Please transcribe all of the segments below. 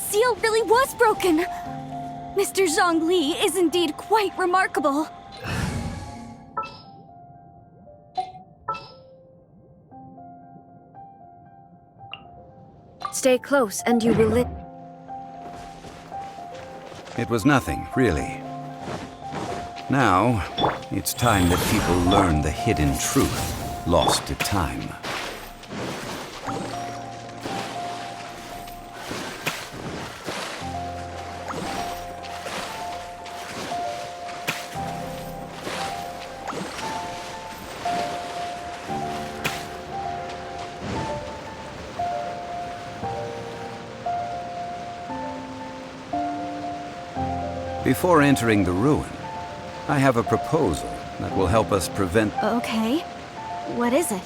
seal really was broken! Mr. Zhongli is indeed quite remarkable. Stay close and you will live. It was nothing, really. Now, it's time that people learn the hidden truth, lost to time. Before entering the ruin, I have a proposal that will help us prevent... Okay. What is it?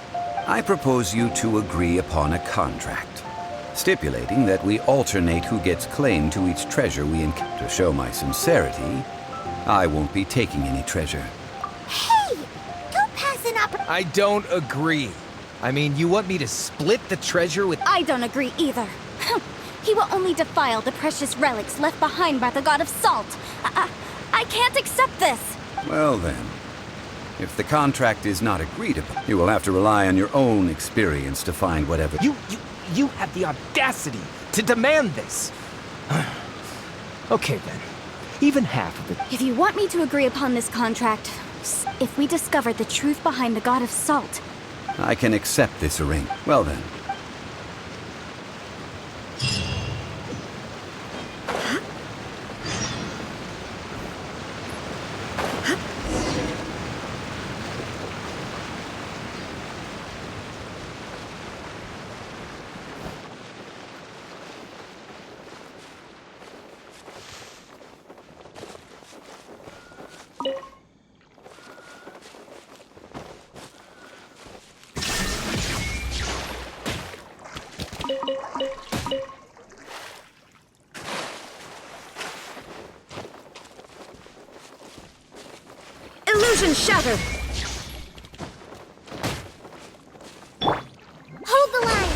I propose you to agree upon a contract, stipulating that we alternate who gets claim to each treasure we encounter. To show my sincerity, I won't be taking any treasure. Hey! Don't pass an I don't agree. I mean, you want me to split the treasure with... I don't agree either. He will only defile the precious relics left behind by the god of salt. I can't accept this. Well then, if the contract is not agreed upon, you will have to rely on your own experience to find whatever... You have the audacity to demand this. Okay then, even half of it. If you want me to agree upon this contract, if we discover the truth behind the god of salt... I can accept this arrangement. Well then. Illusion shattered! Hold the line!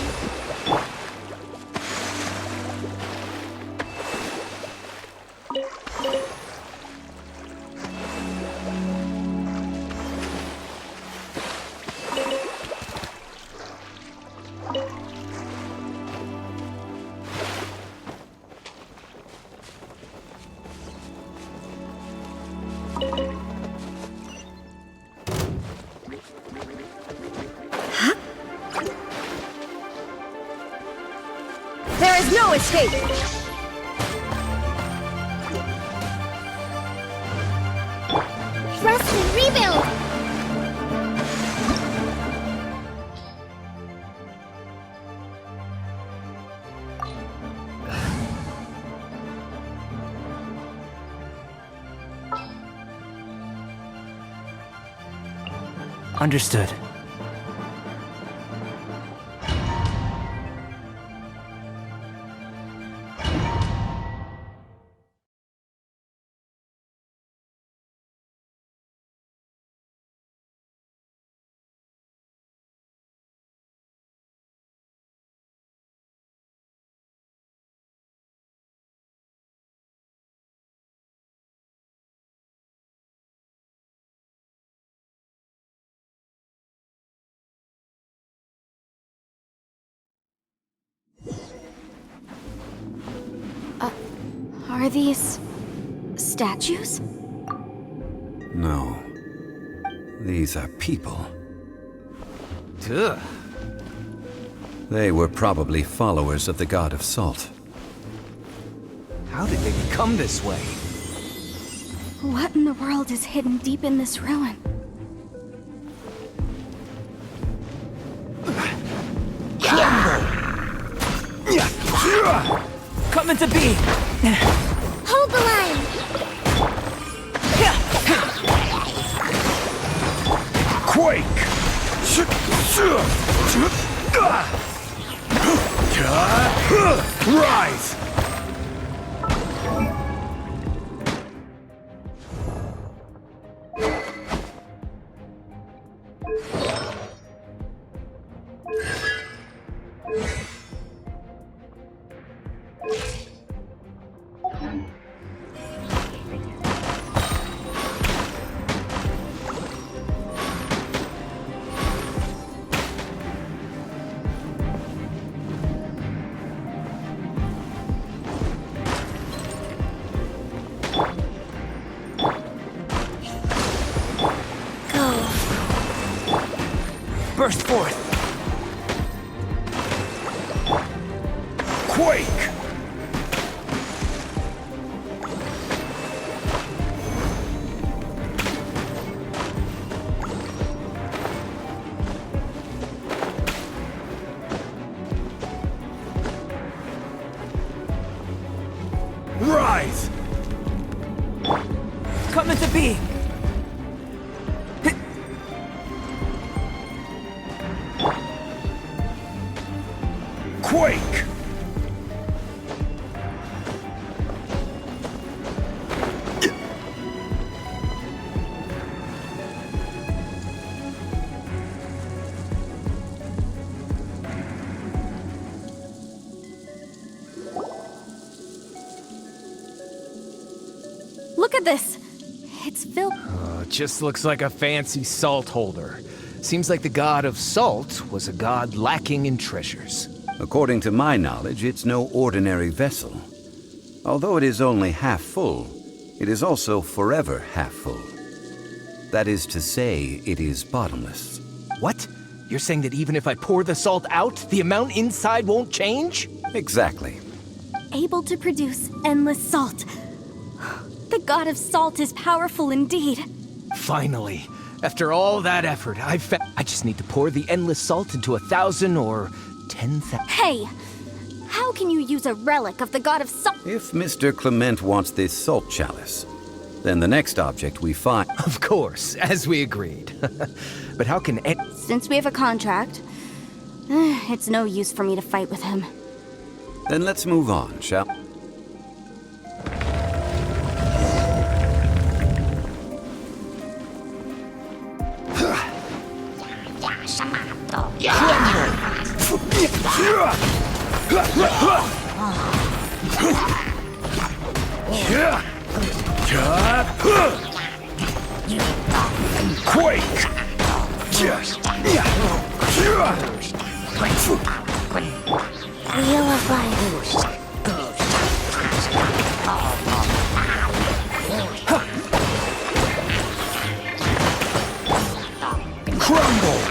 There is no escape! Trust and rebuild! Understood. Are these... statues? No. These are people. Ugh. They were probably followers of the god of salt. How did they become this way? What in the world is hidden deep in this ruin? Coming to be! Hold the line! Quake! Rise! forth. Quake! Rise! Come into being. Quake! Look at this. It's filled. Just looks like a fancy salt holder. Seems like the god of salt was a god lacking in treasures. According to my knowledge, it's no ordinary vessel. Although it is only half full, it is also forever half full. That is to say, it is bottomless. What? You're saying that even if I pour the salt out, the amount inside won't change? Exactly. Able to produce endless salt. The god of salt is powerful indeed. Finally. After all that effort, I just need to pour the endless salt into 1,000 or 10,000. Hey, how can you use a relic of the god of salt? If Mr. Clement wants this salt chalice, then the next object we find... Of course, as we agreed. But how can Since we have a contract, it's no use for me to fight with him. Then let's move on, shall... Quake! Wheel of Life. Crumble!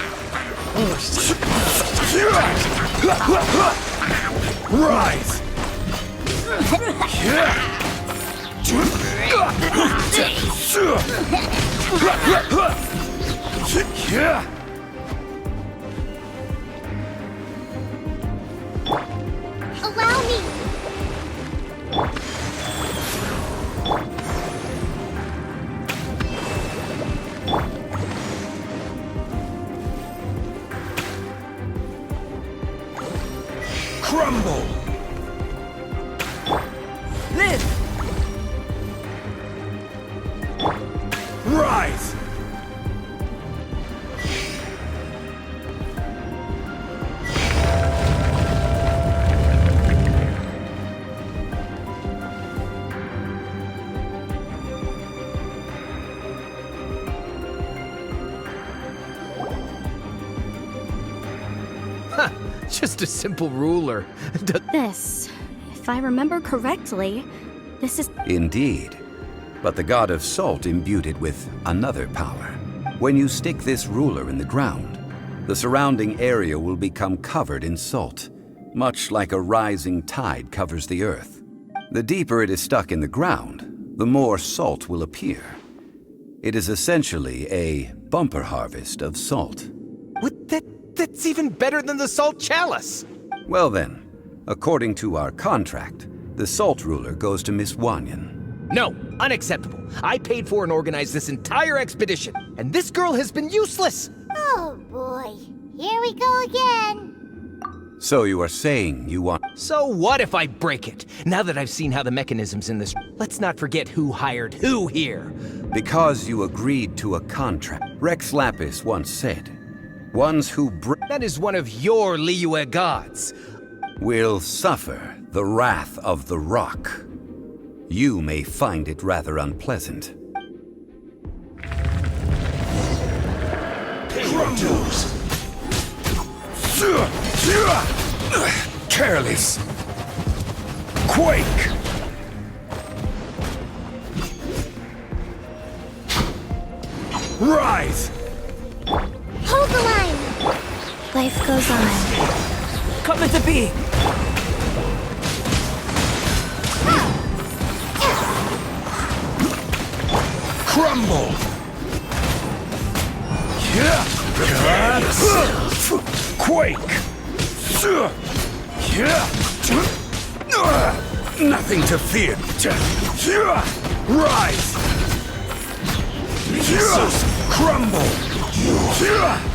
Rise! Allow me. Crumble! live? Rise! Just a simple ruler. This, if I remember correctly, this is... Indeed. But the god of salt imbued it with another power. When you stick this ruler in the ground, the surrounding area will become covered in salt, much like a rising tide covers the earth. The deeper it is stuck in the ground, the more salt will appear. It is essentially a bumper harvest of salt. What? That's even better than the salt chalice. Well then, according to our contract, the salt ruler goes to Miss Wanyan. No, unacceptable. I paid for and organized this entire expedition, and this girl has been useless. Oh boy, here we go again. So you are saying you want... So what if I break it? Now that I've seen how the mechanisms in this... Let's not forget who hired who here. Because you agreed to a contract. Rex Lapis once said, ones who That is one of your Liyue gods. will suffer the wrath of the rock. You may find it rather unpleasant. Crumbles! Careless! Quake! Rise! Hold the line. Life goes on. Come into being! Crumble! Yeah! Quake! Nothing to fear. Rise! Crumble!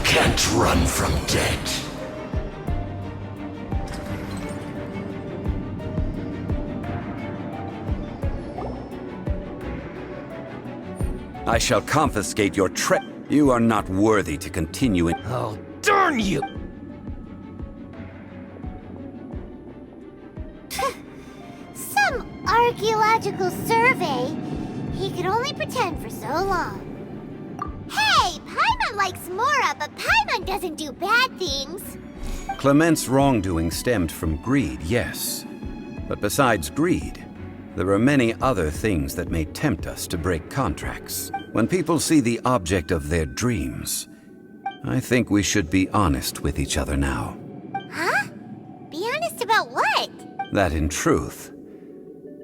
Can't run from death. I shall confiscate your You are not worthy to continue in. Oh, darn you! Some archaeological survey. He could only pretend for so long. Hey, Paimon likes Mora, but Paimon doesn't do bad things. Clement's wrongdoing stemmed from greed, yes. But besides greed, there are many other things that may tempt us to break contracts. When people see the object of their dreams, I think we should be honest with each other now. Huh? Be honest about what? That in truth,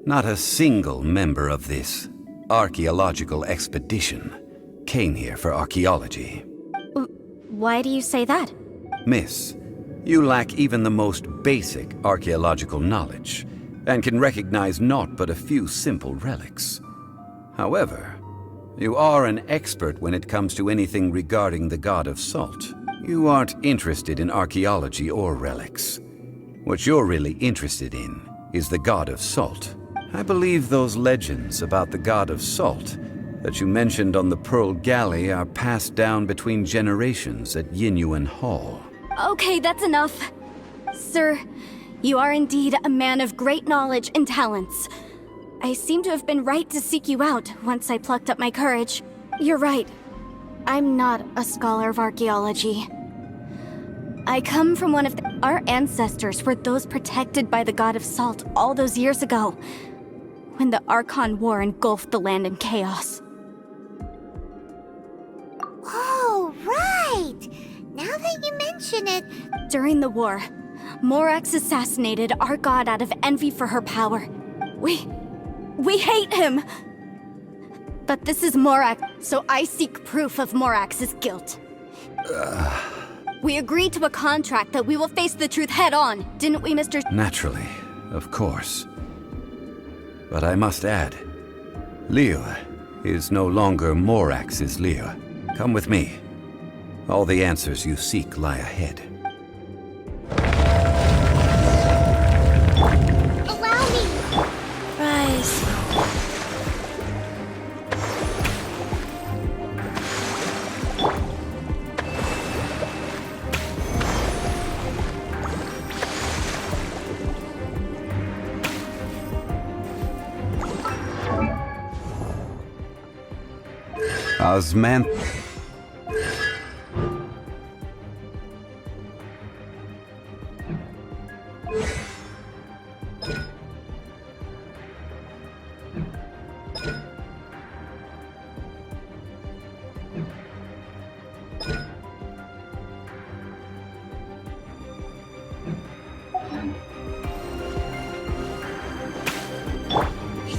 not a single member of this archaeological expedition came here for archaeology. Why do you say that? Miss, you lack even the most basic archaeological knowledge, and can recognize naught but a few simple relics. However, you are an expert when it comes to anything regarding the god of salt. You aren't interested in archaeology or relics. What you're really interested in is the god of salt. I believe those legends about the god of salt that you mentioned on the Pearl Galley are passed down between generations at Yinyuan Hall. Okay, that's enough. Sir, you are indeed a man of great knowledge and talents. I seem to have been right to seek you out once I plucked up my courage. You're right. I'm not a scholar of archaeology. I come from one of our ancestors were those protected by the god of salt all those years ago, when the Archon War engulfed the land in chaos. Oh, right! Now that you mention it, During the war, Morax assassinated our god out of envy for her power. We hate him! But this is Morax, so I seek proof of Morax's guilt. We agreed to a contract that we will face the truth head on, didn't we, Mr. Naturally, of course. But I must add, Liyue is no longer Morax's Liyue. Come with me. All the answers you seek lie ahead. allow me. Rise. Osman.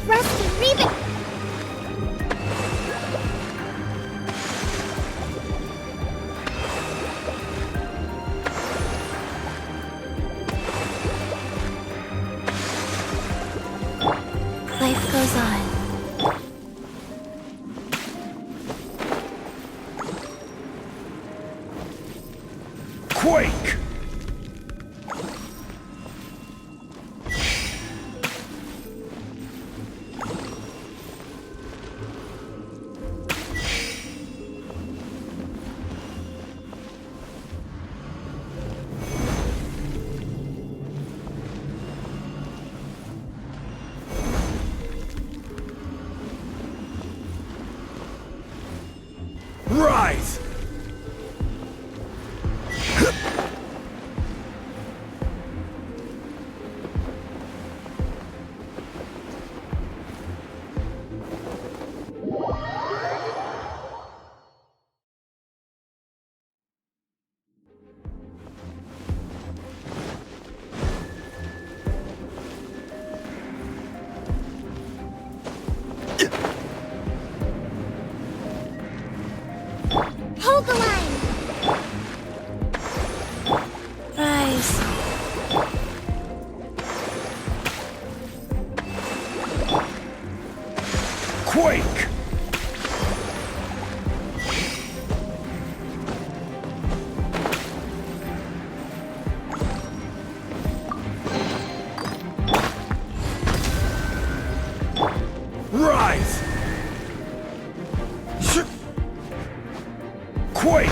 Rusty, leave it. Rise. Quake! Rise! Quake!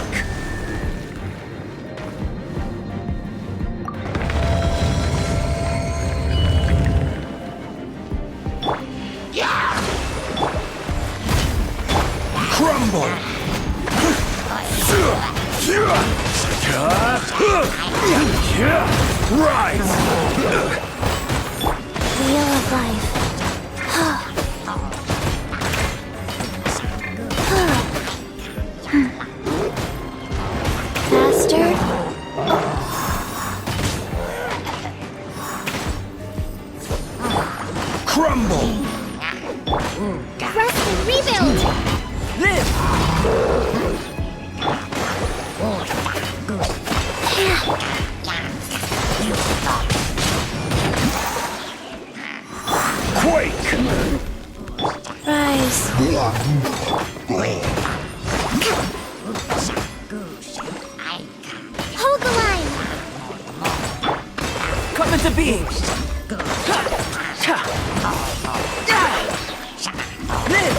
Crumble! Rise! Wheel of life. Faster. Crumble! Rest and rebuild! Live! Quake! Rise. Hold the line! Come into being! Live!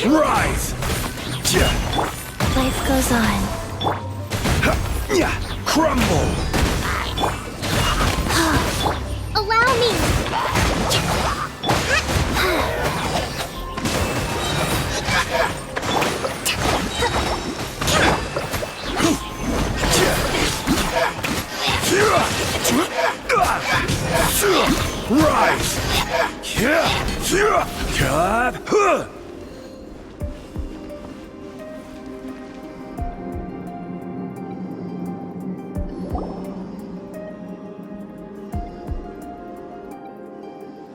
Rise! Life goes on. Crumble! Allow me! Rise!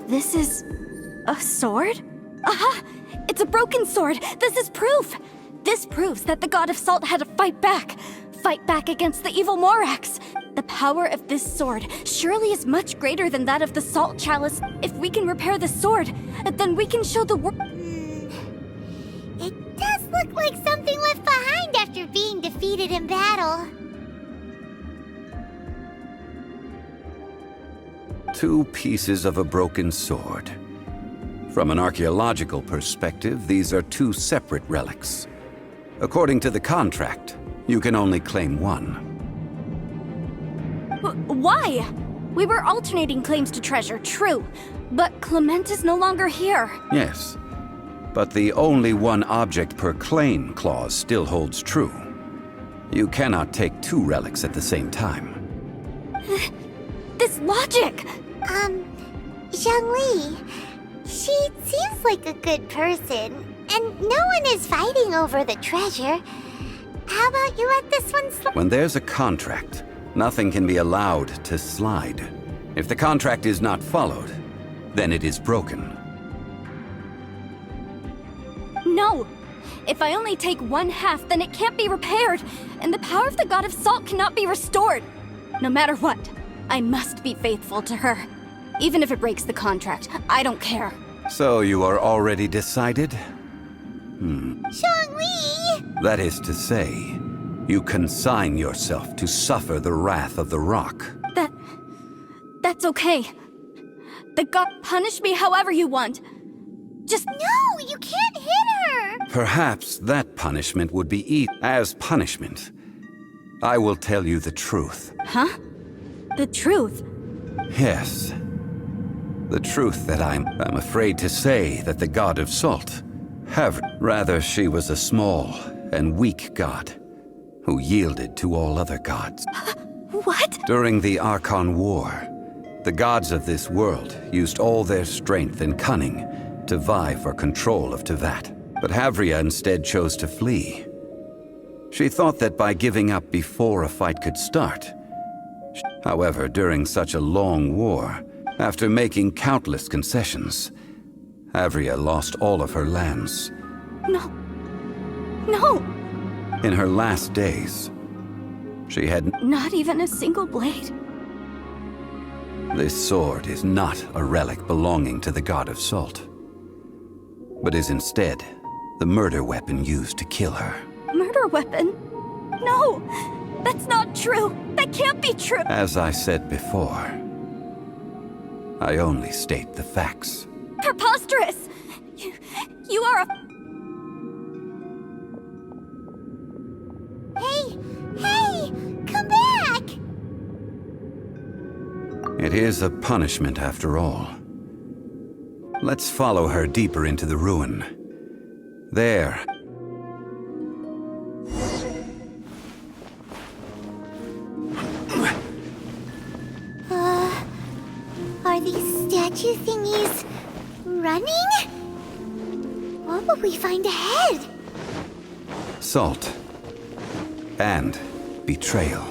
This is a sword? Aha! It's a broken sword! This is proof! This proves that the god of salt had to fight back! Fight back against the evil Morax! The power of this sword surely is much greater than that of the salt chalice. If we can repair the sword, then we can show the world. It does look like something left behind after being defeated in battle. Two pieces of a broken sword. From an archaeological perspective, these are two separate relics. According to the contract, you can only claim one. Why? We were alternating claims to treasure, true. But Clement is no longer here. Yes, but the only one object per claim clause still holds true. You cannot take two relics at the same time. This logic! Zhongli, she seems like a good person, and no one is fighting over the treasure. How about you let this one slide? When there's a contract, nothing can be allowed to slide. If the contract is not followed, then it is broken. No! If I only take one half, then it can't be repaired, and the power of the god of salt cannot be restored. No matter what, I must be faithful to her. Even if it breaks the contract, I don't care. So you are already decided? Zhongli! That is to say, you consign yourself to suffer the wrath of the rock. That's okay. The god punish me however you want. Just No, you can't hit her! Perhaps that punishment would be as punishment. I will tell you the truth. Huh? The truth? Yes. The truth that I'm afraid to say that the god of salt rather she was a small and weak god who yielded to all other gods. What? During the Archon War, the gods of this world used all their strength and cunning to vie for control of Tevat. But Havria instead chose to flee. She thought that by giving up before a fight could start, However, during such a long war, after making countless concessions, Havria lost all of her lands. No. No! In her last days, she had... Not even a single blade. This sword is not a relic belonging to the god of salt, but is instead the murder weapon used to kill her. Murder weapon? No! That's not true! That can't be true! As I said before, I only state the facts. Preposterous! You are a... Hey! Come back! It is a punishment after all. Let's follow her deeper into the ruin. There. Are these statue thingies running? What will we find ahead? Salt. And betrayal.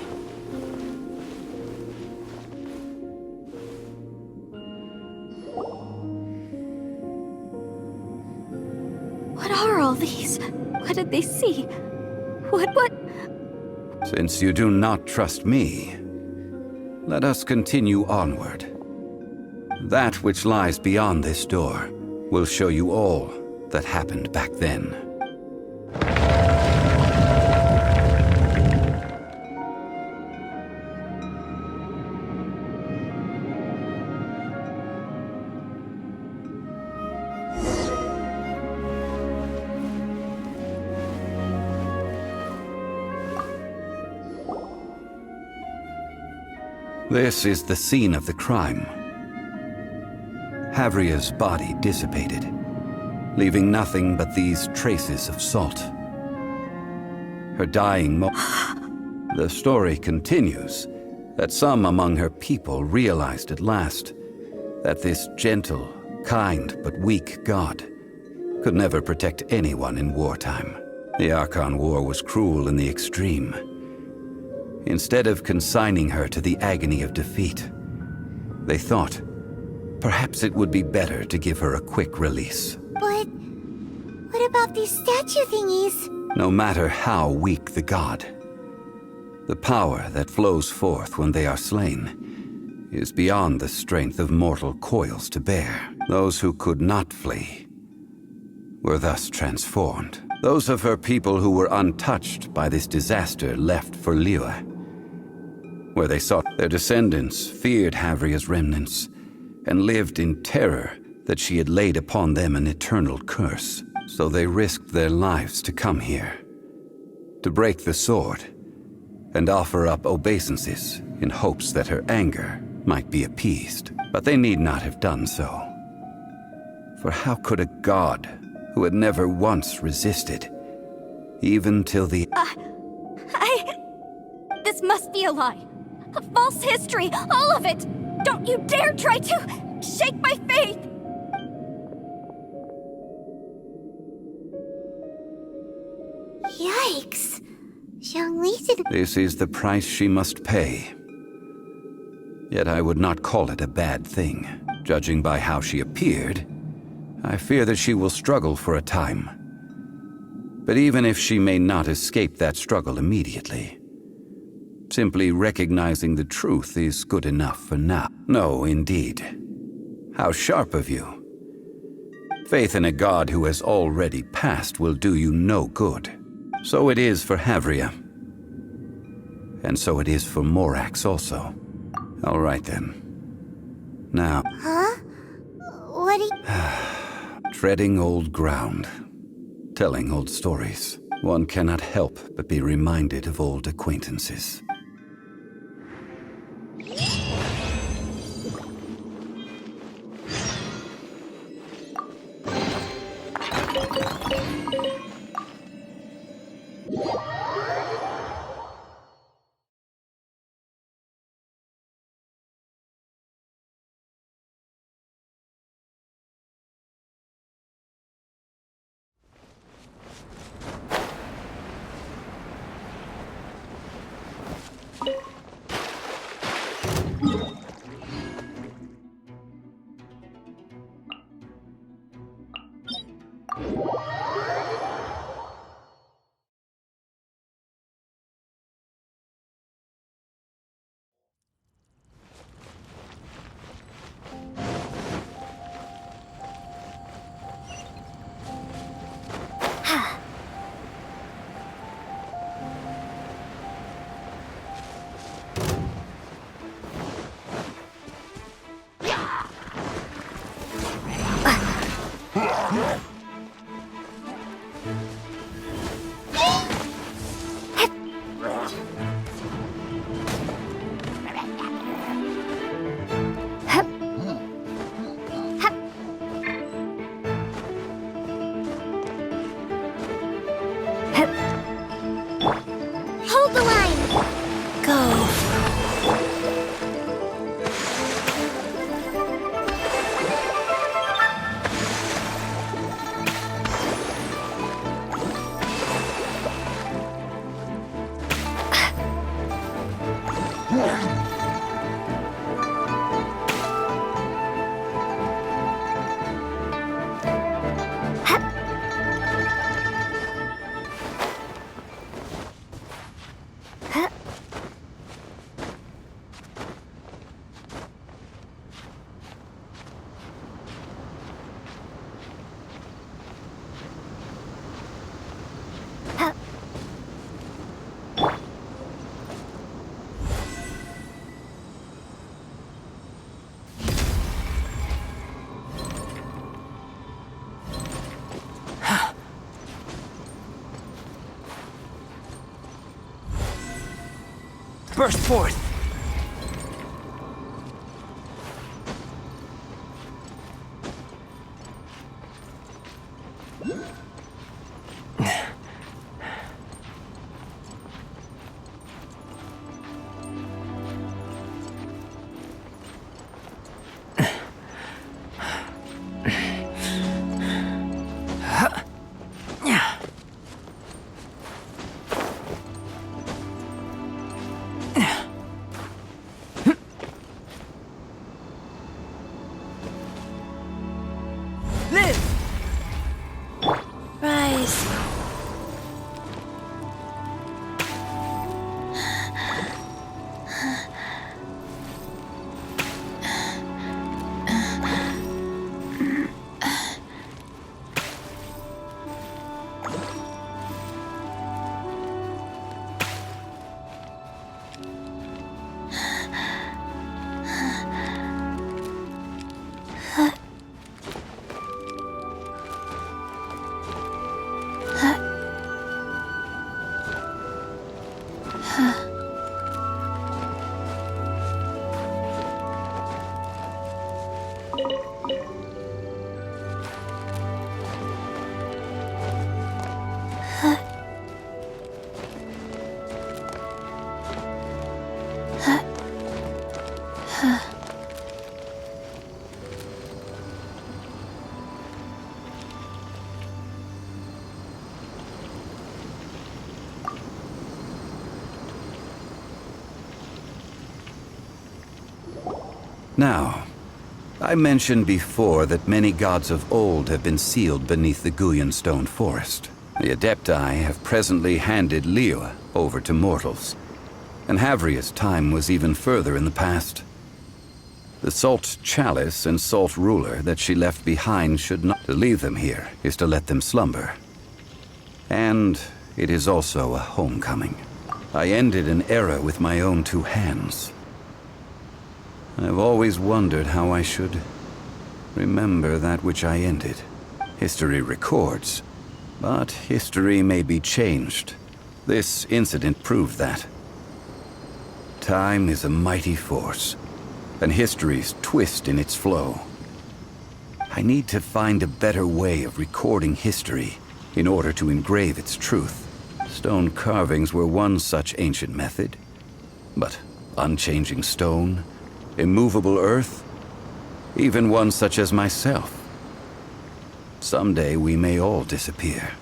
What are all these? What did they see? What? Since you do not trust me, let us continue onward. That which lies beyond this door will show you all that happened back then. This is the scene of the crime. Havria's body dissipated, leaving nothing but these traces of salt. Her dying The story continues that some among her people realized at last that this gentle, kind, but weak god could never protect anyone in wartime. The Archon War was cruel in the extreme. Instead of consigning her to the agony of defeat, they thought perhaps it would be better to give her a quick release. But what about these statue thingies? No matter how weak the god, the power that flows forth when they are slain is beyond the strength of mortal coils to bear. Those who could not flee were thus transformed. Those of her people who were untouched by this disaster left for Liyue, where they sought. Their descendants feared Havria's remnants and lived in terror that she had laid upon them an eternal curse. So they risked their lives to come here, to break the sword and offer up obeisances in hopes that her anger might be appeased. But they need not have done so. For how could a god who had never once resisted, even till the... This must be a lie. A false history, all of it! Don't you dare try to shake my faith! Yikes. Zhongli did... This is the price she must pay. Yet I would not call it a bad thing. Judging by how she appeared, I fear that she will struggle for a time. But even if she may not escape that struggle immediately, simply recognizing the truth is good enough for now. No, indeed. How sharp of you. Faith in a god who has already passed will do you no good. So it is for Havria. And so it is for Morax also. All right then. Now... Huh? What do you... Treading old ground. Telling old stories. One cannot help but be reminded of old acquaintances. Hold the line! Go. Burst forth! Rise. Now, I mentioned before that many gods of old have been sealed beneath the Guyan stone forest. The Adepti have presently handed Liyue over to mortals, and Havria's time was even further in the past. The Salt Chalice and Salt Ruler that she left behind should not... To leave them here is to let them slumber. And it is also a homecoming. I ended an era with my own two hands. I've always wondered how I should remember that which I ended. History records, but history may be changed. This incident proved that. Time is a mighty force, and history's twist in its flow. I need to find a better way of recording history in order to engrave its truth. Stone carvings were one such ancient method, but unchanging stone, immovable earth, even one such as myself. Someday we may all disappear.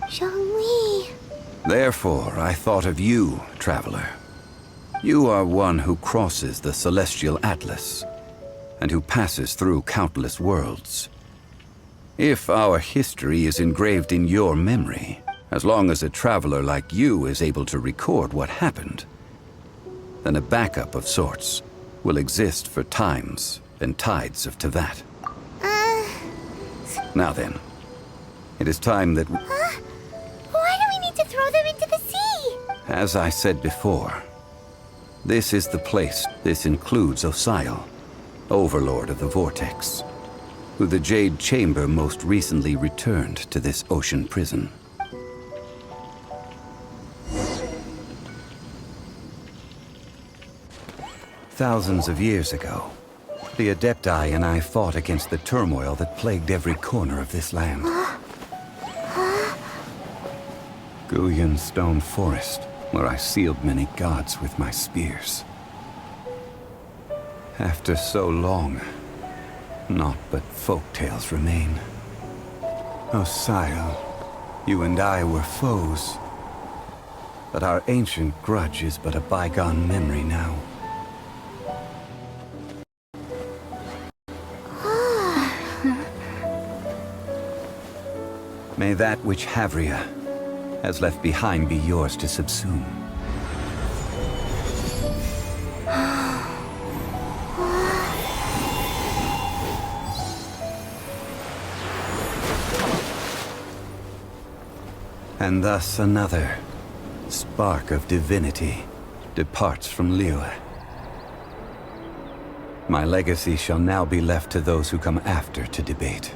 Zhongli. Therefore, I thought of you, traveler. You are one who crosses the celestial atlas, and who passes through countless worlds. If our history is engraved in your memory, as long as a traveler like you is able to record what happened, then a backup of sorts will exist for times and tides of Tevat. Now then, it is time that... Why do we need to throw them into the sea? As I said before, this is the place. This includes Osial, Overlord of the Vortex. who the Jade Chamber most recently returned to this ocean prison. Thousands of years ago, the Adepti and I fought against the turmoil that plagued every corner of this land. Guyan Stone Forest, where I sealed many gods with my spears. After so long, naught but folk tales remain. Osile, you and I were foes, but our ancient grudge is but a bygone memory now. May that which Havria has left behind be yours to subsume. And thus another spark of divinity departs from Liyue. My legacy shall now be left to those who come after to debate.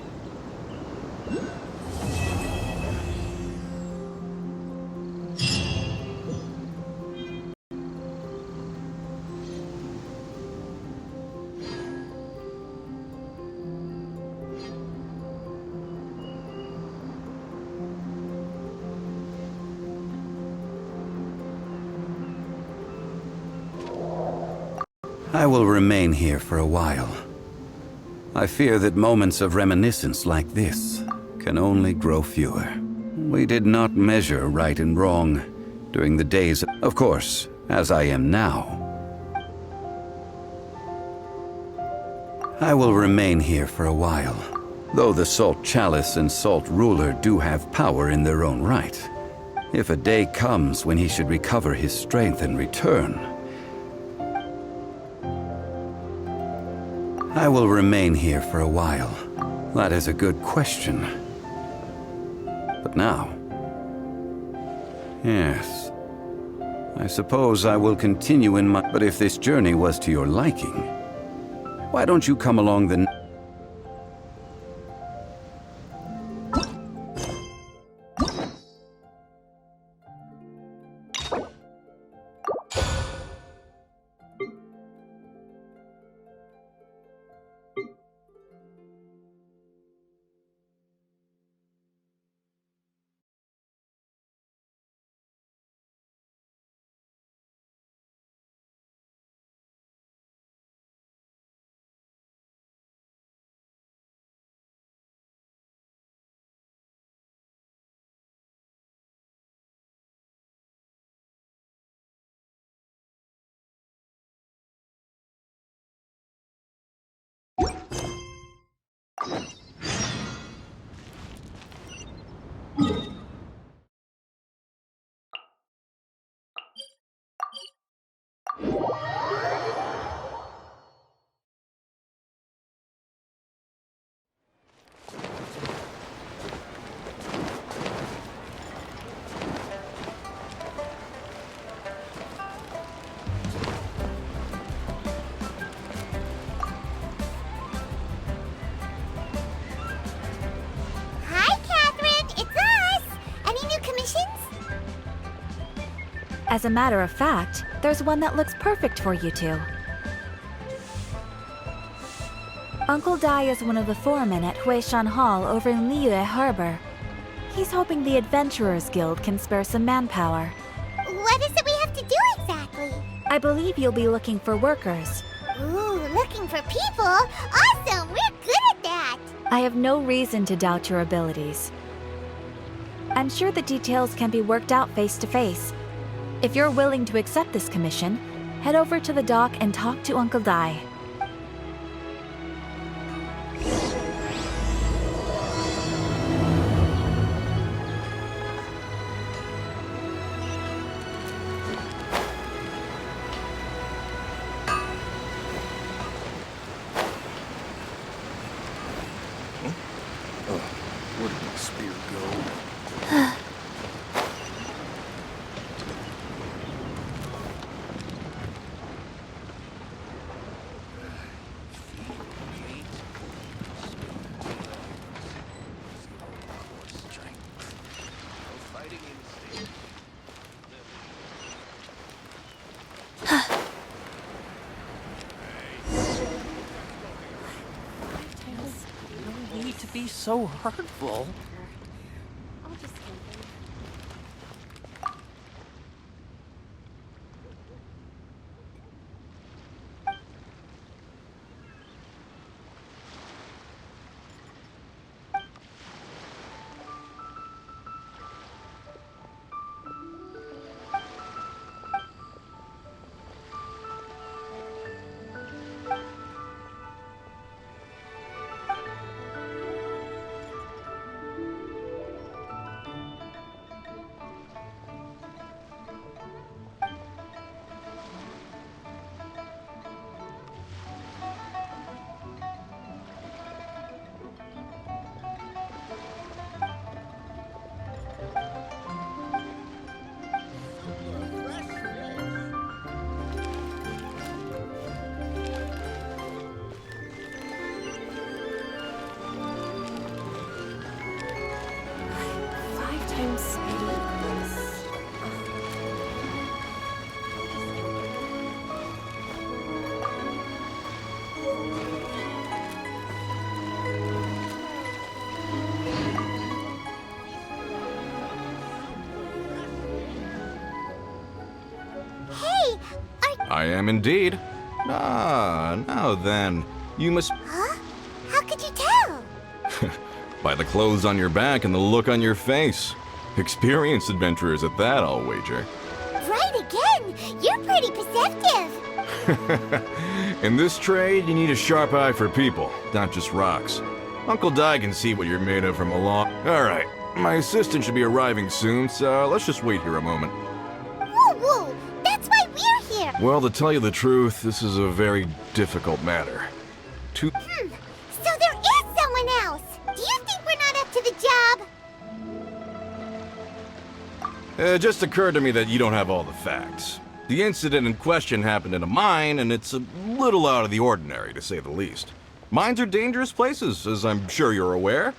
I will remain here for a while. I fear that moments of reminiscence like this can only grow fewer. We did not measure right and wrong during the days, of course, as I am now. I will remain here for a while, though the Salt Chalice and Salt Ruler do have power in their own right. If a day comes when he should recover his strength and return, I will remain here for a while. That is a good question. But now... Yes. I suppose I will continue in my... But if this journey was to your liking, why don't you come along the... As a matter of fact, there's one that looks perfect for you two. Uncle Dai is one of the foremen at Huishan Hall over in Liyue Harbor. He's hoping the Adventurers Guild can spare some manpower. What is it we have to do exactly? I believe you'll be looking for workers. Ooh, looking for people? Awesome! We're good at that! I have no reason to doubt your abilities. I'm sure the details can be worked out face to face. If you're willing to accept this commission, head over to the dock and talk to Uncle Dai. Where did my spear go? be so hurtful. I'll just take it. I am indeed. Ah, now then. You must... Huh? How could you tell? By the clothes on your back and the look on your face. Experienced adventurers at that, I'll wager. Right again! You're pretty perceptive! In this trade, you need a sharp eye for people, not just rocks. Uncle Di can see what you're made of from a long... Alright, my assistant should be arriving soon, so let's just wait here a moment. Woo woo! That's why we're here! Well, to tell you the truth, this is a very difficult matter. So there is someone else! Do you think we're not up to the job? It just occurred to me that you don't have all the facts. The incident in question happened in a mine, and it's a little out of the ordinary, to say the least. Mines are dangerous places, as I'm sure you're aware.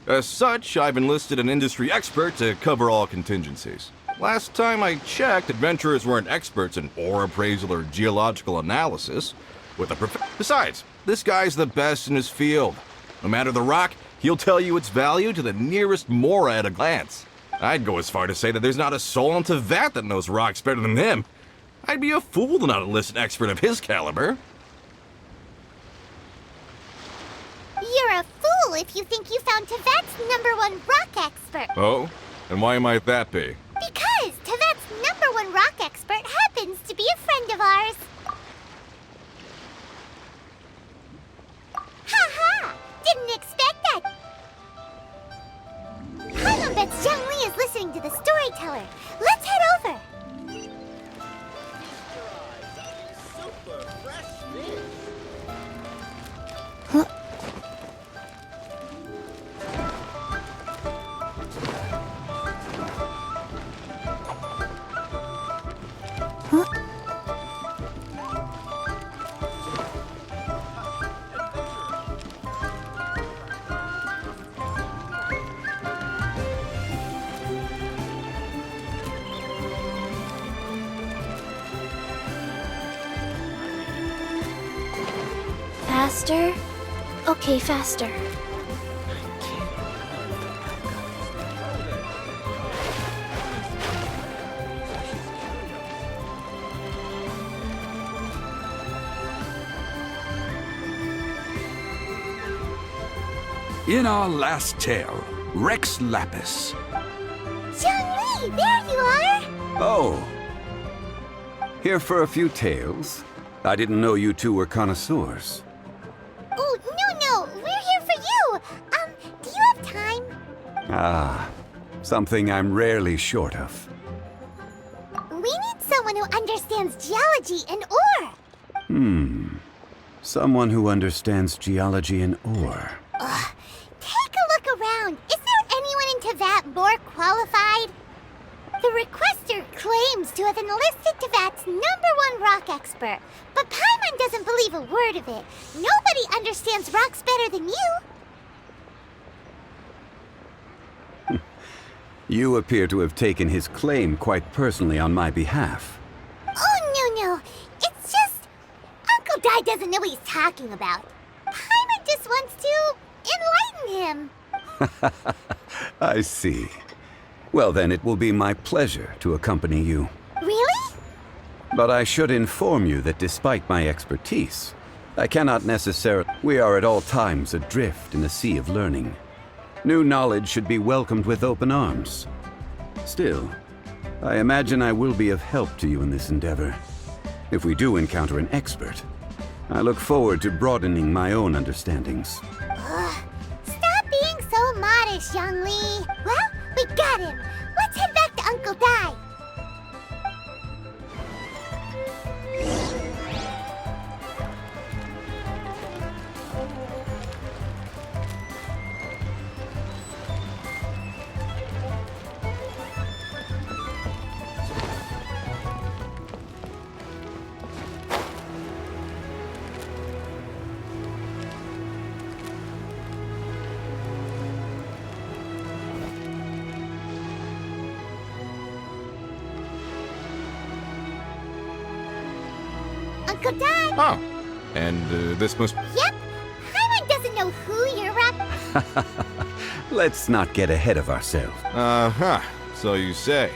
As such, I've enlisted an industry expert to cover all contingencies. Last time I checked, adventurers weren't experts in ore appraisal or geological analysis. Besides, this guy's the best in his field. No matter the rock, he'll tell you its value to the nearest mora at a glance. I'd go as far to say that there's not a soul on Teyvat that knows rocks better than him. I'd be a fool to not enlist an expert of his caliber. You're a fool if you think you found Teyvat's #1 rock expert. Oh? And why might that be? Because Teyvat's #1 rock expert happens to be a friend of ours. Ha! Didn't expect that. Paimon bets Zhongli is listening to the storyteller. Let's head over. Faster? Okay, faster. In our last tale, Rex Lapis. Zhongli, there you are! Oh. Here for a few tales? I didn't know you two were connoisseurs. Oh, no, we're here for you! Do you have time? Ah, something I'm rarely short of. We need someone who understands geology and ore! Someone who understands geology and ore. Take a look around. Is there anyone in Teyvat more qualified? The requester claims to have enlisted Teyvat's #1 rock expert, but Paimon doesn't believe a word of it. Nobody understands rocks better than you. You appear to have taken his claim quite personally on my behalf. Oh, no. It's just... Uncle Di doesn't know what he's talking about. Paimon just wants to enlighten him. I see. Well, then it will be my pleasure to accompany you. Really? But I should inform you that despite my expertise, I cannot necessarily... We are at all times adrift in a sea of learning. New knowledge should be welcomed with open arms. Still, I imagine I will be of help to you in this endeavor. If we do encounter an expert, I look forward to broadening my own understandings. Stop being so modest, Zhongli. Well, we got him. Let's head back to Uncle Dai. Uncle Dai. Oh, and this must... Yep. Paimon doesn't know who you're up. Let's not get ahead of ourselves. Uh-huh, so you say.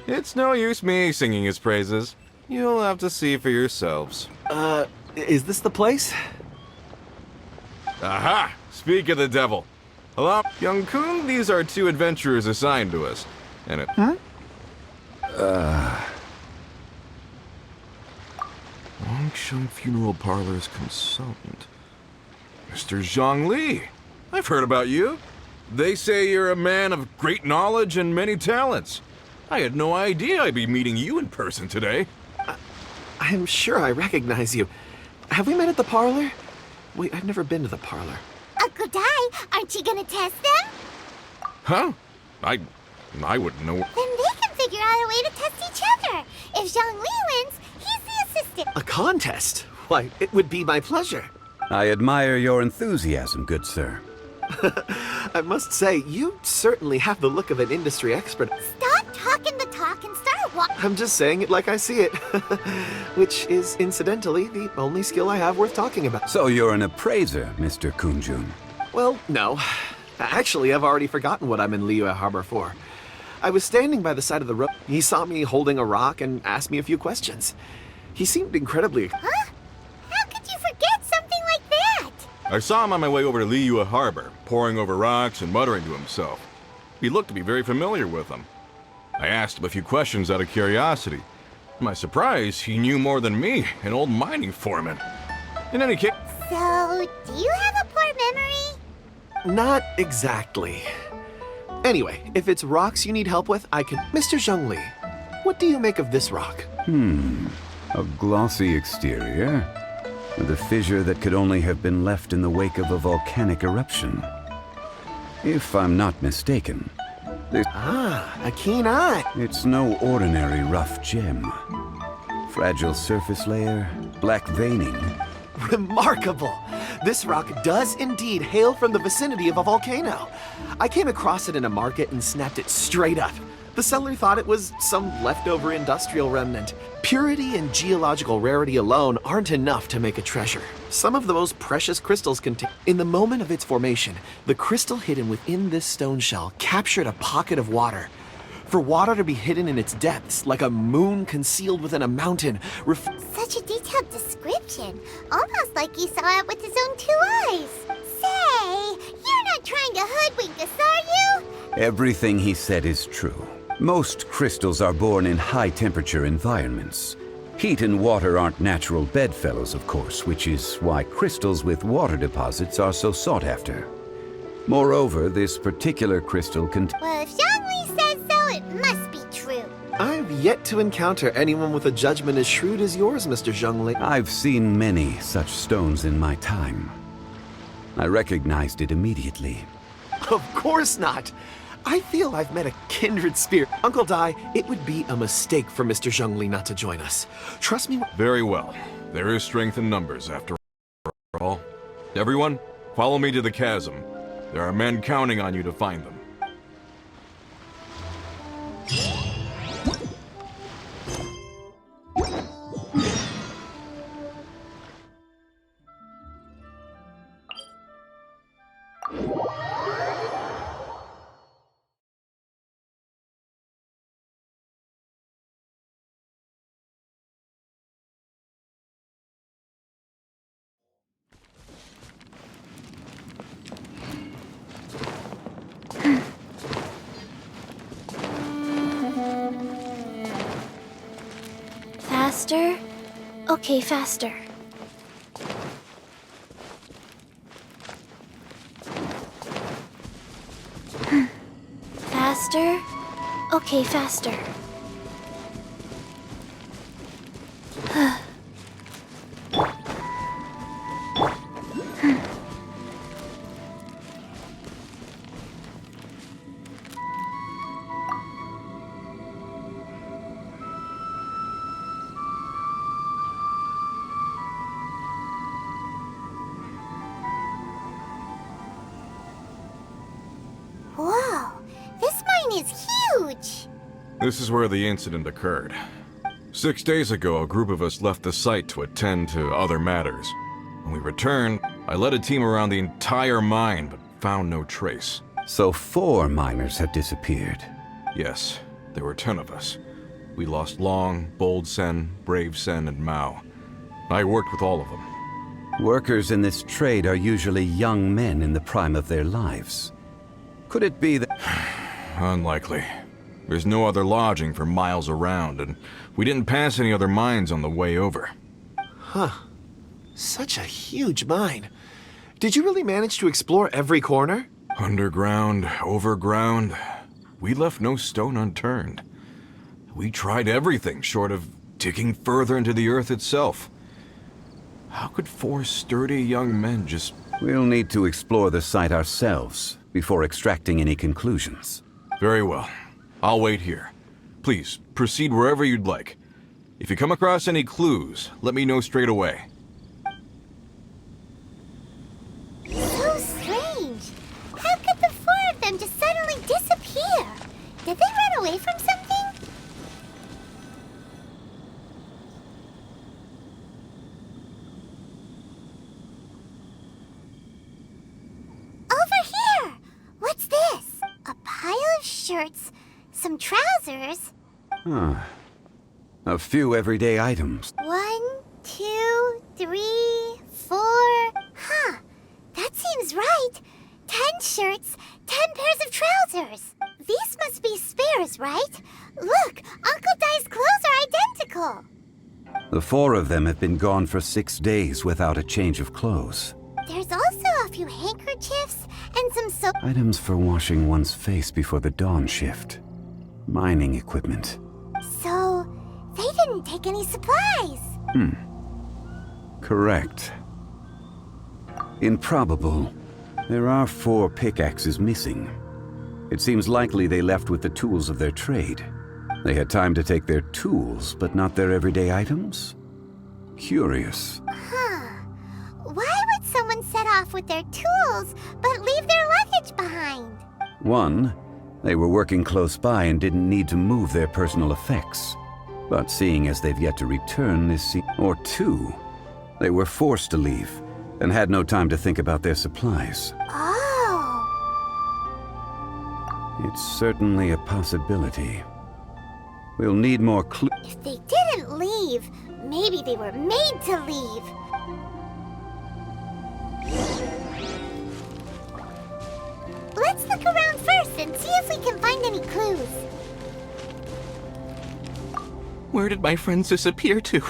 It's no use me singing his praises. You'll have to see for yourselves. Is this the place? Aha! Speak of the devil. Hello, young Kun, these are two adventurers assigned to us. And it... Longsheng Funeral Parlor's consultant. Mr. Zhongli. I've heard about you. They say you're a man of great knowledge and many talents. I had no idea I'd be meeting you in person today. I'm sure I recognize you. Have we met at the parlor? Wait, I've never been to the parlor. Uncle Dai, aren't you gonna test them? Huh? I wouldn't know. Then they can figure out a way to test each other. If Zhongli wins, he's the assistant. A contest? Why, it would be my pleasure. I admire your enthusiasm, good sir. I must say, you certainly have the look of an industry expert. Stop talking the talk and start walking. I'm just saying it like I see it. Which is, incidentally, the only skill I have worth talking about. So you're an appraiser, Mr. Kunjun. Well, no. Actually, I've already forgotten what I'm in Liyue Harbor for. I was standing by the side of the road. He saw me holding a rock and asked me a few questions. He seemed incredibly... Huh? How could you forget something like that? I saw him on my way over to Liyue Harbor, poring over rocks and muttering to himself. He looked to be very familiar with them. I asked him a few questions out of curiosity. To my surprise, he knew more than me, an old mining foreman. In any case... So, do you have a poor memory? Not exactly. Anyway, if it's rocks you need help with, I can... Mr. Zhongli, what do you make of this rock? A glossy exterior, with a fissure that could only have been left in the wake of a volcanic eruption. If I'm not mistaken, A keen eye. it's no ordinary rough gem. Fragile surface layer, black veining. Remarkable! This rock does indeed hail from the vicinity of a volcano. I came across it in a market and snapped it straight up. The seller thought it was some leftover industrial remnant. Purity and geological rarity alone aren't enough to make a treasure. Some of the most precious crystals contain... In the moment of its formation, the crystal hidden within this stone shell captured a pocket of water. For water to be hidden in its depths, like a moon concealed within a mountain, Such a detailed description. Almost like he saw it with his own 2 eyes. Say, you're not trying to hoodwink us, are you? Everything he said is true. Most crystals are born in high-temperature environments. Heat and water aren't natural bedfellows, of course, which is why crystals with water deposits are so sought after. Moreover, this particular crystal contains... Well, if Zhongli says so, it must be true. I've yet to encounter anyone with a judgment as shrewd as yours, Mr. Zhongli. I've seen many such stones in my time. I recognized it immediately. Of course not! I feel I've met a kindred spirit. Uncle Dai, it would be a mistake for Mr. Zhongli not to join us. Trust me. Very well. There is strength in numbers, after all. Everyone, follow me to the chasm. There are men counting on you to find them. Faster? Okay, faster. Faster? Okay, faster. Whoa, this mine is huge! This is where the incident occurred. 6 days ago, a group of us left the site to attend to other matters. When we returned, I led a team around the entire mine, but found no trace. So 4 miners have disappeared. Yes, there were 10 of us. We lost Long, Bold Sen, Brave Sen, and Mao. I worked with all of them. Workers in this trade are usually young men in the prime of their lives. Could it be that... Unlikely. There's no other lodging for miles around, and we didn't pass any other mines on the way over. Huh. Such a huge mine. Did you really manage to explore every corner? Underground, overground, we left no stone unturned. We tried everything short of digging further into the earth itself. How could 4 sturdy young men just... We'll need to explore the site ourselves before extracting any conclusions. Very well. I'll wait here. Please, proceed wherever you'd like. If you come across any clues, let me know straight away. So strange. How could the 4 of them just suddenly disappear? Did they run away from something? Over here! What's this? A pile of shirts, some trousers. Huh. A few everyday items. 1, 2, 3, 4. Huh. That seems right. 10 shirts, 10 pairs of trousers. These must be spares, right? Look, Uncle Dai's clothes are identical. The 4 of them have been gone for 6 days without a change of clothes. There's also a few handkerchiefs and some soap. Items for washing one's face before the dawn shift. Mining equipment. So, they didn't take any supplies. Correct. Improbable. There are 4 pickaxes missing. It seems likely they left with the tools of their trade. They had time to take their tools, but not their everyday items? Curious. Huh. Why would someone set off with their tools, but leave their luggage behind? 1, they were working close by and didn't need to move their personal effects. But seeing as they've yet to return, this seems... Or 2, they were forced to leave and had no time to think about their supplies. Oh. It's certainly a possibility. We'll need more clues. If they didn't leave, maybe they were made to leave. Let's look around first and see if we can find any clues. Where did my friends disappear to?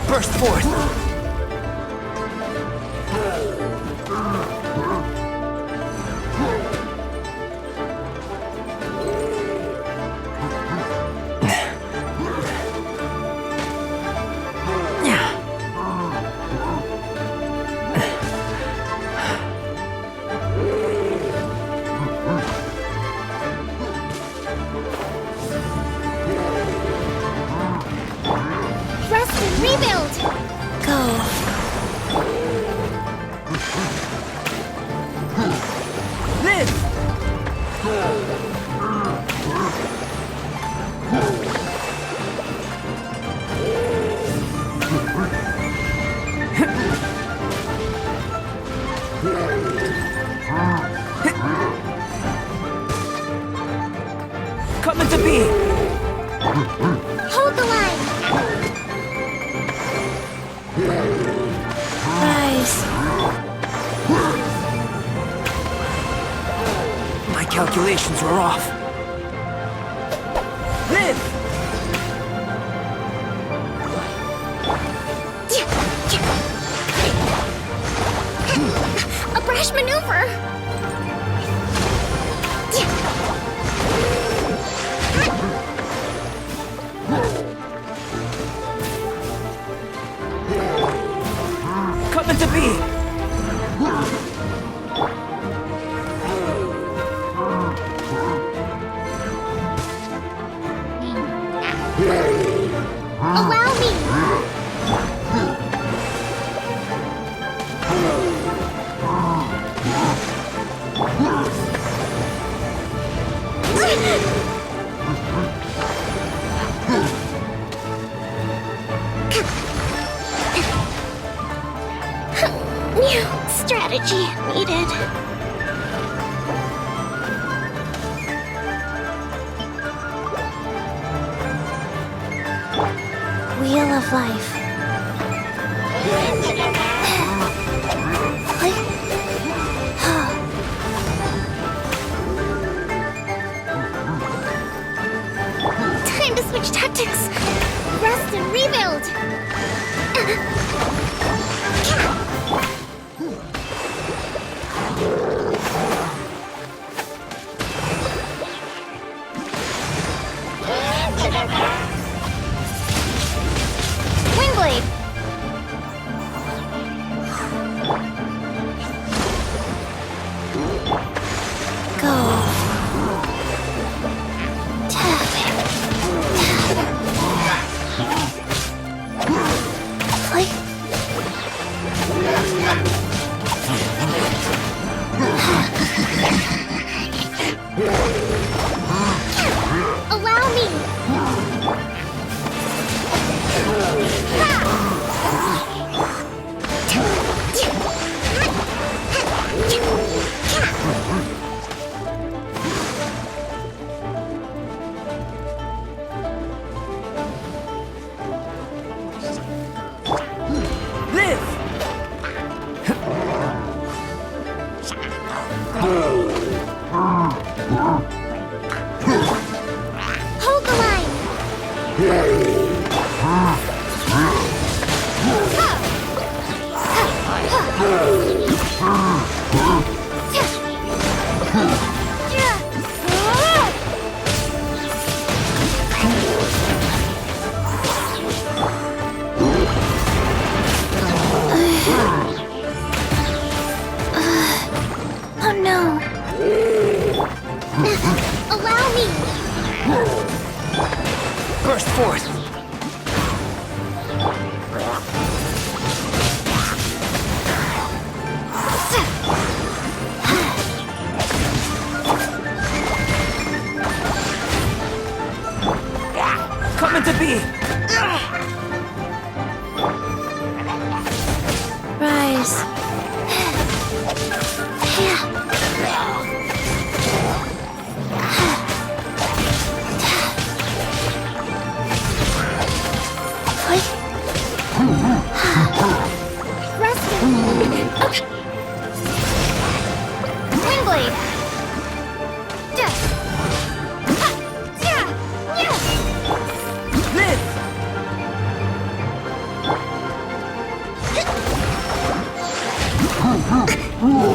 Burst forth! Rest and rebuild! Live! Coming to be! Hold the line! Rise. My calculations were off. Live! A brash maneuver! Coming to be! Allow me! New strategy needed. Wheel of Life. Time to switch tactics. Rest and rebuild. Wingblade. Allow me. Live! Hold the line. Oh no. Allow me. Burst forth! Coming to be! Rise. Wingblade. Live!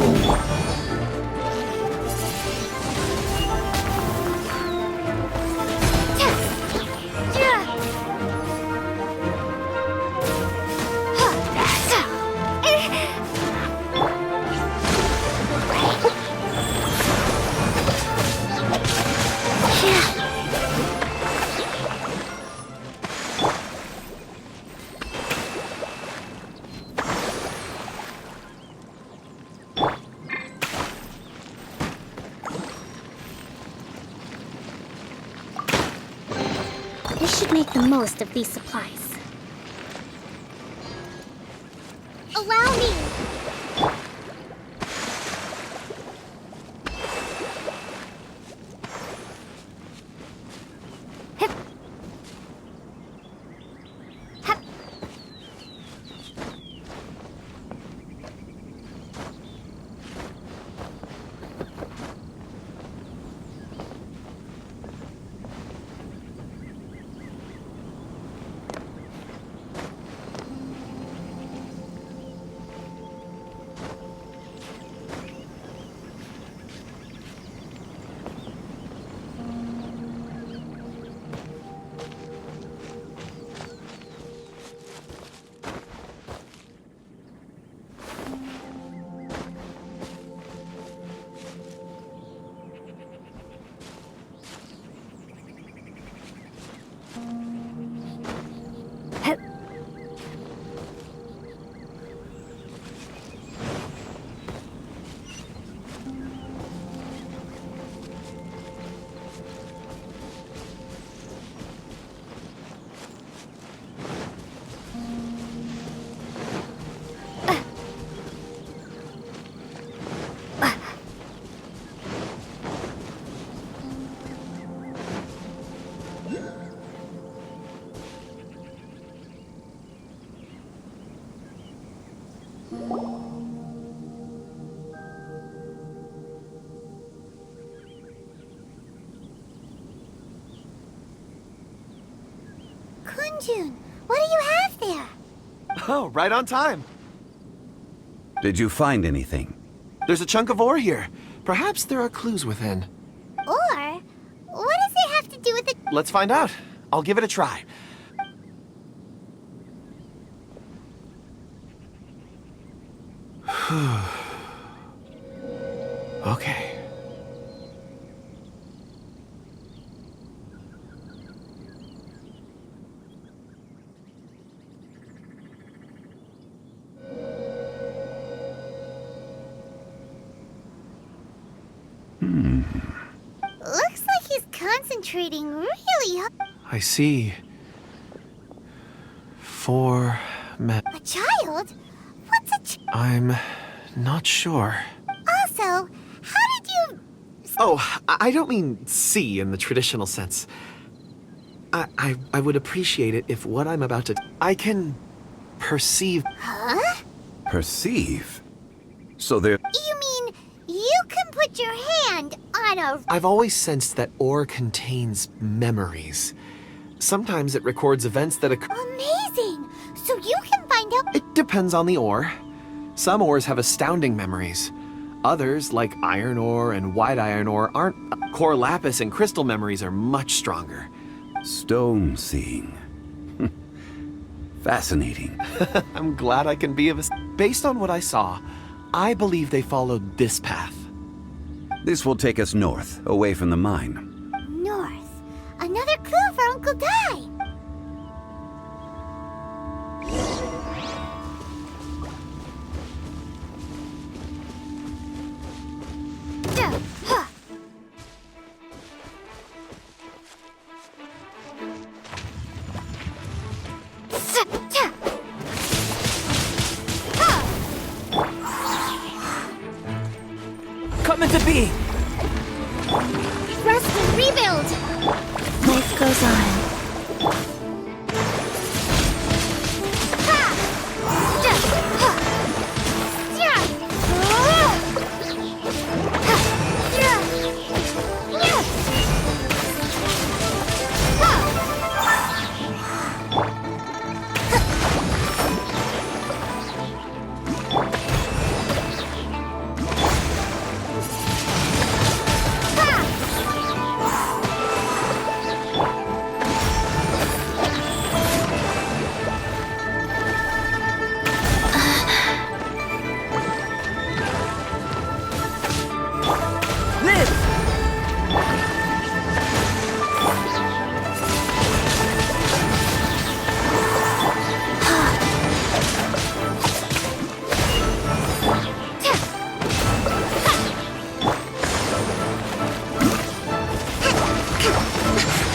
We should make the most of these supplies. Allow me! Hip. Hip. Kunjun, what do you have there? Oh, right on time. Did you find anything? There's a chunk of ore here. Perhaps there are clues within. Or, what does it have to do with it? Let's find out. I'll give it a try. Okay. Looks like he's concentrating really hard. I see. 4 men. A child? What's a I'm not sure. Also, how did you... Oh, I don't mean see in the traditional sense. I would appreciate it if what I'm about to... I can perceive... Huh? Perceive? So there... You mean you can put your hand on a... I've always sensed that ore contains memories. Sometimes it records events that occur... Amazing! So you can find out... It depends on the ore. Some ores have astounding memories. Others, like iron ore and white iron ore, aren't. Core lapis and crystal memories are much stronger. Stone seeing. Fascinating. I'm glad I can be of a... Based on what I saw, I believe they followed this path. This will take us north, away from the mine. North. Another clue for Uncle Dai. to be! Rest and rebuild! Life goes on. Ha! Ha! Yeah! Ha! Yeah! Yeah!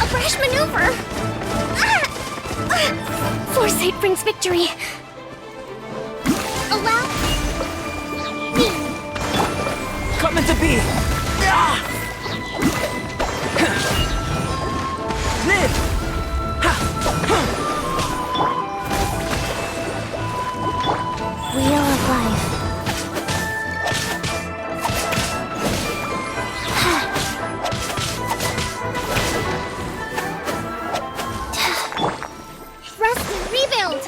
A brash maneuver! Foresight brings victory. Allow me. Coming to be! Ah! Live! Wheel of life. Rest and rebuild!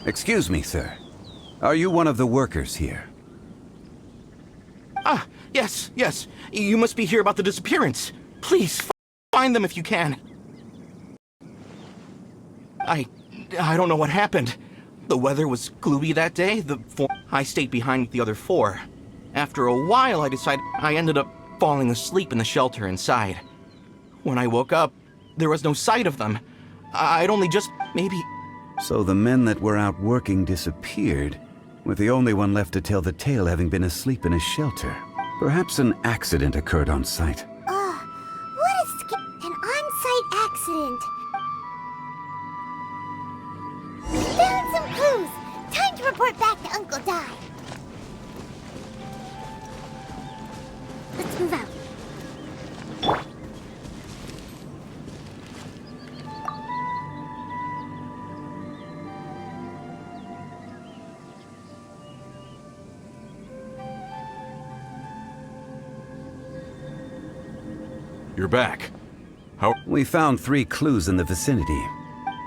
Excuse me, sir. Are you one of the workers here? Ah, yes, yes. You must be here about the disappearance. Please, find them if you can. I don't know what happened. The weather was gloomy that day. I stayed behind with the other 4. After a while, I ended up falling asleep in the shelter inside. When I woke up, there was no sight of them. I'd only just maybe... So the men that were out working disappeared, with the only one left to tell the tale having been asleep in a shelter. Perhaps an accident occurred on site. What an on-site accident. Found some clues. Time to report back to Uncle Di. Let's move out. You're back. How? We found 3 clues in the vicinity.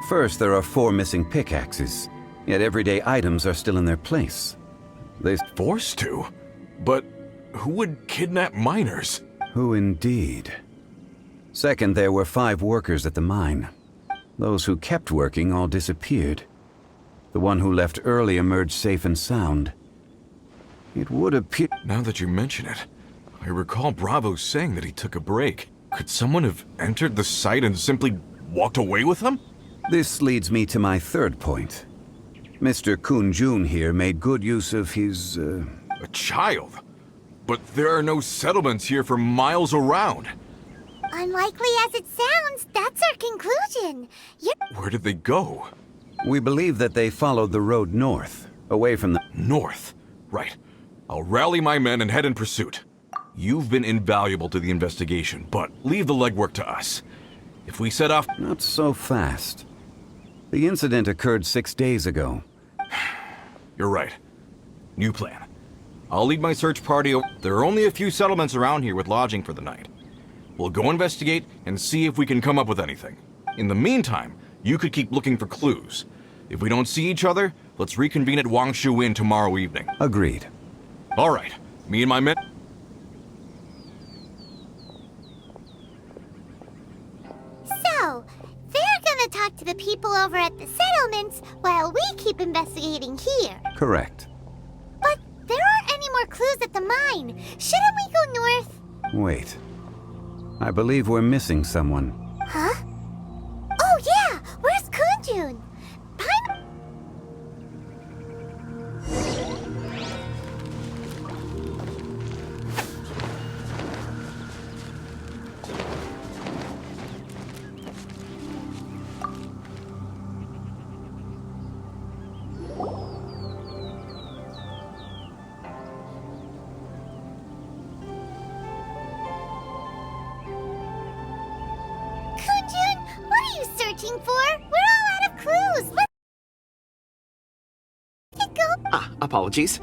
First, there are 4 missing pickaxes, yet everyday items are still in their place. They... Forced to? But who would kidnap miners? Who indeed? Second, there were 5 workers at the mine. Those who kept working all disappeared. The one who left early emerged safe and sound. It would appear... Now that you mention it, I recall Bravo saying that he took a break. Could someone have entered the site and simply walked away with him? This leads me to my third point. Mr. Kun-jun here made good use of his, A child? But there are no settlements here for miles around. Unlikely as it sounds, that's our conclusion. Where did they go? We believe that they followed the road north, away from the... North. Right. I'll rally my men and head in pursuit. You've been invaluable to the investigation, but leave the legwork to us. If we set off... Not so fast. The incident occurred 6 days ago. You're right. New plan. I'll lead my search party. There are only a few settlements around here with lodging for the night. We'll go investigate and see if we can come up with anything. In the meantime, you could keep looking for clues. If we don't see each other, let's reconvene at Wangshu Inn tomorrow evening. Agreed. All right. Me and my men... So, they're gonna talk to the people over at the settlements while we keep investigating here. Correct. But there aren't any more clues at the mine. Shouldn't we go north? Wait. I believe we're missing someone. Huh? Oh yeah! Where's Kunjun? Paimon... Kunjun, what are you searching for? We're all out of clues. Let's go. Apologies.